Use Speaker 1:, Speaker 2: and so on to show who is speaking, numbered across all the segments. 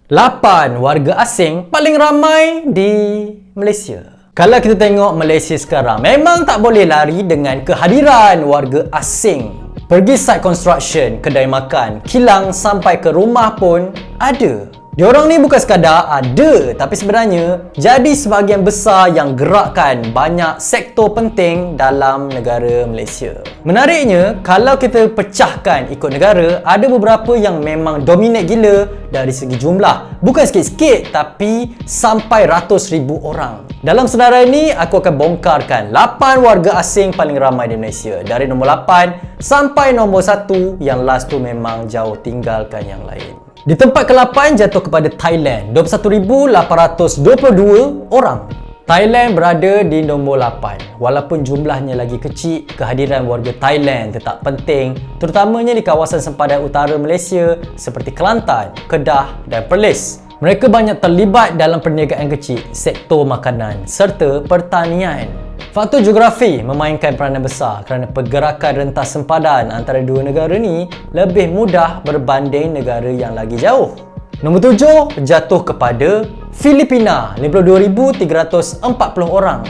Speaker 1: 8 warga asing paling ramai di Malaysia. Kalau kita tengok Malaysia sekarang, memang tak boleh lari dengan kehadiran warga asing. Pergi site construction, kedai makan, kilang sampai ke rumah pun ada. Diorang ni bukan sekadar ada, tapi sebenarnya jadi sebahagian besar yang gerakkan banyak sektor penting dalam negara Malaysia. Menariknya, kalau kita pecahkan ikut negara, ada beberapa yang memang dominate gila dari segi jumlah. Bukan sikit-sikit, tapi sampai ratus ribu orang. Dalam senarai ini, aku akan bongkarkan 8 warga asing paling ramai di Malaysia. Dari nombor 8 sampai nombor 1, yang last tu memang jauh tinggalkan yang lain. Di tempat ke-8 jatuh kepada Thailand, 21,822 orang. Thailand berada di nombor 8. Walaupun jumlahnya lagi kecil, kehadiran warga Thailand tetap penting, terutamanya di kawasan sempadan utara Malaysia seperti Kelantan, Kedah dan Perlis. Mereka banyak terlibat dalam perniagaan kecil, sektor makanan serta pertanian. Faktor geografi memainkan peranan besar kerana pergerakan rentas sempadan antara dua negara ni lebih mudah berbanding negara yang lagi jauh. Nombor 7 jatuh kepada Filipina, 52,340 orang.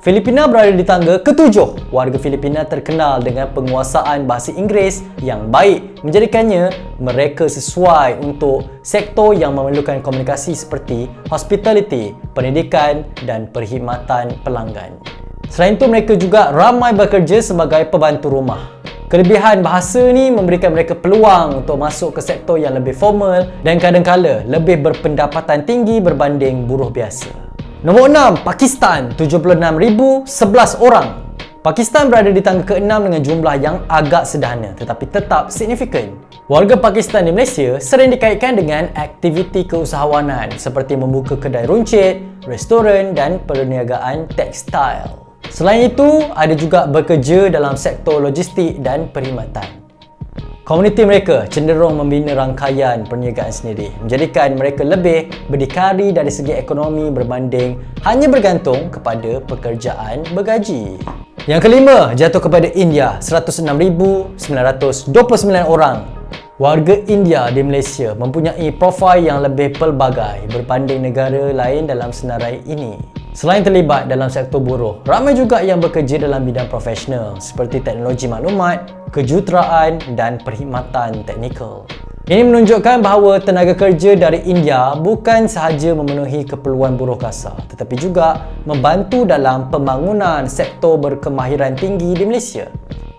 Speaker 1: Filipina berada di tangga ke-7. Warga Filipina terkenal dengan penguasaan bahasa Inggeris yang baik, menjadikannya mereka sesuai untuk sektor yang memerlukan komunikasi seperti hospitality, pendidikan dan perkhidmatan pelanggan. Selain itu, mereka juga ramai bekerja sebagai pembantu rumah. Kelebihan bahasa ni memberikan mereka peluang untuk masuk ke sektor yang lebih formal dan kadang-kala lebih berpendapatan tinggi berbanding buruh biasa. Nombor 6, Pakistan, 76,011 orang. Pakistan berada di tangga ke-6 dengan jumlah yang agak sederhana tetapi tetap signifikan. Warga Pakistan di Malaysia sering dikaitkan dengan aktiviti keusahawanan seperti membuka kedai runcit, restoran dan perniagaan tekstil. Selain itu, ada juga bekerja dalam sektor logistik dan perkhidmatan. Komuniti mereka cenderung membina rangkaian perniagaan sendiri, menjadikan mereka lebih berdikari dari segi ekonomi berbanding hanya bergantung kepada pekerjaan bergaji. Yang kelima, jatuh kepada India, 106,929 orang. Warga India di Malaysia mempunyai profil yang lebih pelbagai berbanding negara lain dalam senarai ini. Selain terlibat dalam sektor buruh, ramai juga yang bekerja dalam bidang profesional seperti teknologi maklumat, kejuruteraan dan perkhidmatan teknikal. Ini menunjukkan bahawa tenaga kerja dari India bukan sahaja memenuhi keperluan buruh kasar tetapi juga membantu dalam pembangunan sektor berkemahiran tinggi di Malaysia.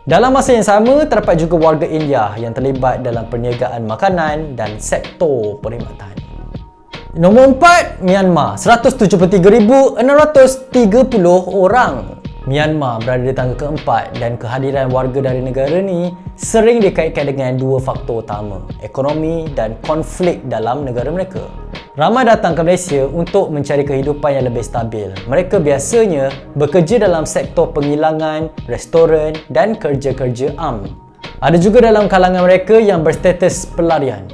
Speaker 1: Dalam masa yang sama, terdapat juga warga India yang terlibat dalam perniagaan makanan dan sektor perkhidmatan. Nombor 4, Myanmar, 173,630 orang. Myanmar berada di tangga ke-4 dan kehadiran warga dari negara ni sering dikaitkan dengan dua faktor utama, ekonomi dan konflik dalam negara mereka. Ramai datang ke Malaysia untuk mencari kehidupan yang lebih stabil. Mereka biasanya bekerja dalam sektor penghilangan, restoran dan kerja-kerja am. Ada juga dalam kalangan mereka yang berstatus pelarian.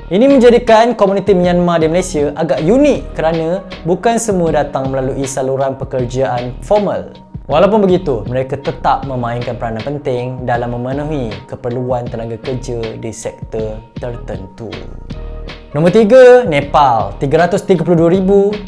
Speaker 1: Ini menjadikan komuniti Myanmar di Malaysia agak unik kerana bukan semua datang melalui saluran pekerjaan formal. Walaupun begitu, mereka tetap memainkan peranan penting dalam memenuhi keperluan tenaga kerja di sektor tertentu. Nombor 3, Nepal, 332,712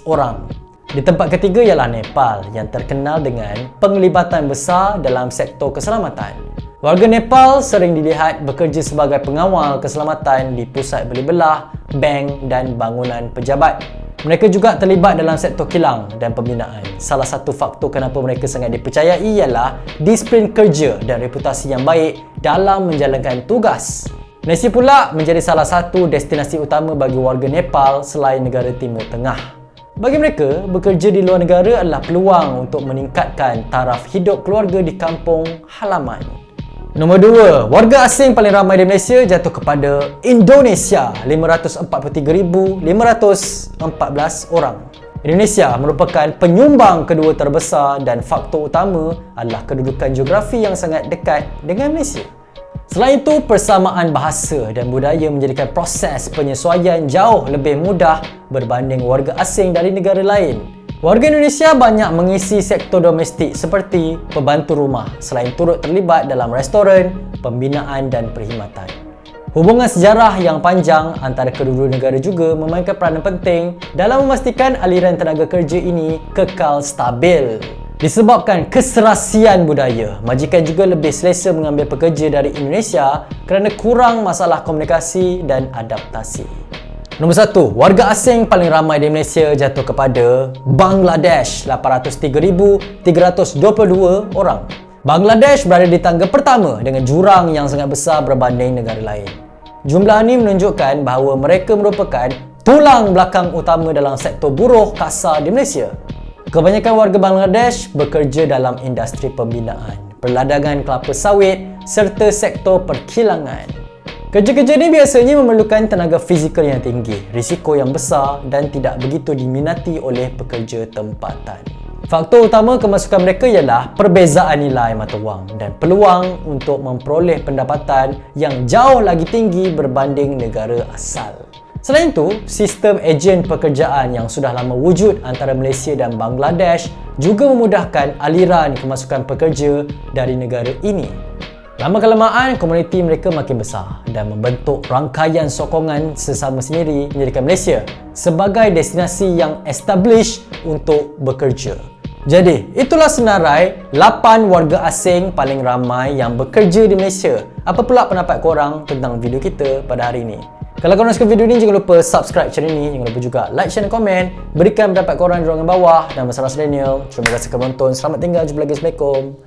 Speaker 1: orang. Di tempat ketiga ialah Nepal yang terkenal dengan penglibatan besar dalam sektor keselamatan. Warga Nepal sering dilihat bekerja sebagai pengawal keselamatan di pusat beli belah, bank dan bangunan pejabat. Mereka juga terlibat dalam sektor kilang dan pembinaan. Salah satu faktor kenapa mereka sangat dipercayai ialah disiplin kerja dan reputasi yang baik dalam menjalankan tugas. Malaysia pula menjadi salah satu destinasi utama bagi warga Nepal selain negara Timur Tengah. Bagi mereka, bekerja di luar negara adalah peluang untuk meningkatkan taraf hidup keluarga di kampung halaman. Nombor 2, warga asing paling ramai di Malaysia jatuh kepada Indonesia, 543,514 orang. Indonesia merupakan penyumbang kedua terbesar dan faktor utama adalah kedudukan geografi yang sangat dekat dengan Malaysia. Selain itu, persamaan bahasa dan budaya menjadikan proses penyesuaian jauh lebih mudah berbanding warga asing dari negara lain. Warga Indonesia banyak mengisi sektor domestik seperti pembantu rumah selain turut terlibat dalam restoran, pembinaan dan perkhidmatan. Hubungan sejarah yang panjang antara kedua-dua negara juga memainkan peranan penting dalam memastikan aliran tenaga kerja ini kekal stabil. Disebabkan keserasian budaya, majikan juga lebih selesa mengambil pekerja dari Indonesia kerana kurang masalah komunikasi dan adaptasi. Nombor 1, warga asing paling ramai di Malaysia jatuh kepada Bangladesh, 803,322 orang. Bangladesh berada di tangga pertama dengan jurang yang sangat besar berbanding negara lain. Jumlah ini menunjukkan bahawa mereka merupakan tulang belakang utama dalam sektor buruh kasar di Malaysia. Kebanyakan warga Bangladesh bekerja dalam industri pembinaan, perladangan kelapa sawit serta sektor perkilangan. Kerja-kerja ini biasanya memerlukan tenaga fizikal yang tinggi, risiko yang besar dan tidak begitu diminati oleh pekerja tempatan. Faktor utama kemasukan mereka ialah perbezaan nilai mata wang dan peluang untuk memperoleh pendapatan yang jauh lagi tinggi berbanding negara asal. Selain itu, sistem ejen pekerjaan yang sudah lama wujud antara Malaysia dan Bangladesh juga memudahkan aliran kemasukan pekerja dari negara ini. Lama-kelamaan, komuniti mereka makin besar dan membentuk rangkaian sokongan sesama sendiri menjadikan Malaysia sebagai destinasi yang established untuk bekerja. Jadi, itulah senarai 8 warga asing paling ramai yang bekerja di Malaysia. Apa pula pendapat korang tentang video kita pada hari ini? Kalau korang suka video ni, jangan lupa subscribe channel ni. Jangan lupa juga like, share dan komen. Berikan pendapat korang di ruangan bawah. Nama saya Daniel. Terima kasih kerana menonton. Selamat tinggal. Jumpa lagi. Assalamualaikum.